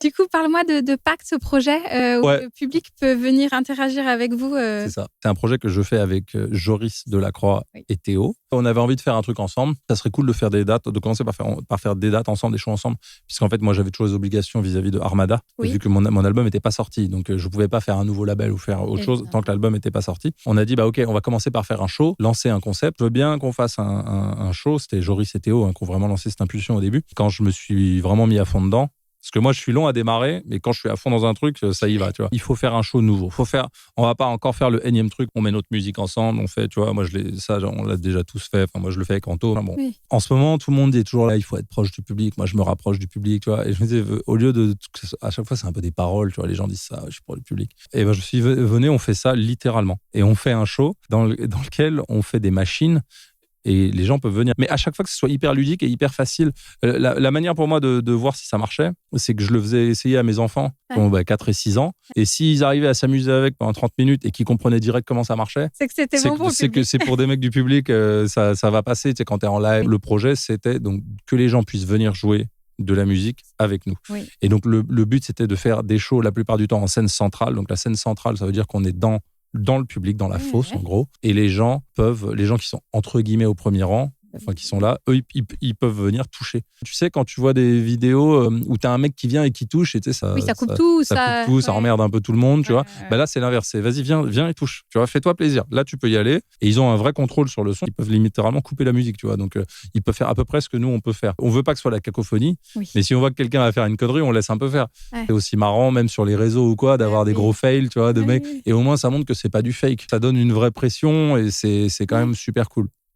Du coup, parle-moi de Pacte, ce projet où Ouais. le public peut venir interagir avec vous. C'est ça. C'est un projet que je fais avec Joris Delacroix et Théo. On avait envie de faire un truc ensemble. Ça serait cool de faire des dates, de commencer par faire des dates ensemble, des shows ensemble. Puisqu'en fait, moi, j'avais toujours les obligations vis-à-vis de Armada, vu que mon album n'était pas sorti. Donc, je ne pouvais pas faire un nouveau label ou faire autre chose tant que l'album n'était pas sorti. On a dit, OK, on va commencer par faire un show, lancer un concept. Je veux bien qu'on fasse un show. C'était Joris et Théo qui ont vraiment lancé cette impulsion au début. Quand je me suis vraiment mis à fond dedans, parce que moi, je suis long à démarrer, mais quand je suis à fond dans un truc, ça y va, tu vois. Il faut faire un show nouveau. On va pas encore faire le énième truc. On met notre musique ensemble, on fait, tu vois. Moi, on l'a déjà tous fait. Enfin, moi, je le fais avec Anto. Enfin, bon. Oui. En ce moment, tout le monde est toujours là. Il faut être proche du public. Moi, je me rapproche du public, tu vois. Et je me disais, au lieu de, à chaque fois, c'est un peu des paroles, tu vois. Les gens disent ça, je suis proche du public. Et ben, je suis venu, on fait ça littéralement. Et on fait un show dans lequel on fait des machines. Et les gens peuvent venir. Mais à chaque fois que ce soit hyper ludique et hyper facile. La manière pour moi de voir si ça marchait, c'est que je le faisais essayer à mes enfants, qui ont 4 et 6 ans. Et s'ils arrivaient à s'amuser avec pendant 30 minutes et qu'ils comprenaient direct comment ça marchait, c'est que c'était bon pour le public. C'est que c'est pour des mecs du public, ça va passer. Tu sais, quand tu es en live, le projet, c'était donc que les gens puissent venir jouer de la musique avec nous. Oui. Et donc, le but, c'était de faire des shows la plupart du temps en scène centrale. Donc, la scène centrale, ça veut dire qu'on est dans le public, dans la fosse, en gros. Et les gens qui sont entre guillemets au premier rang, enfin qui sont là, eux, ils peuvent venir toucher. Tu sais, quand tu vois des vidéos où tu as un mec qui vient et qui touche, et tu sais, ça coupe tout, ça emmerde un peu tout le monde, tu vois. Bah là, c'est l'inverse. C'est vas-y, viens et touche. Tu vois, fais-toi plaisir. Là, tu peux y aller. Et ils ont un vrai contrôle sur le son. Ils peuvent littéralement couper la musique, tu vois. Donc, ils peuvent faire à peu près ce que nous, on peut faire. On veut pas que ce soit la cacophonie, mais si on voit que quelqu'un va faire une connerie, on laisse un peu faire. Ouais. C'est aussi marrant, même sur les réseaux ou quoi, d'avoir des gros fails, tu vois, de mecs. Et au moins, ça montre que c'est pas du fake. Ça donne une vraie pression et c'est quand même super cool.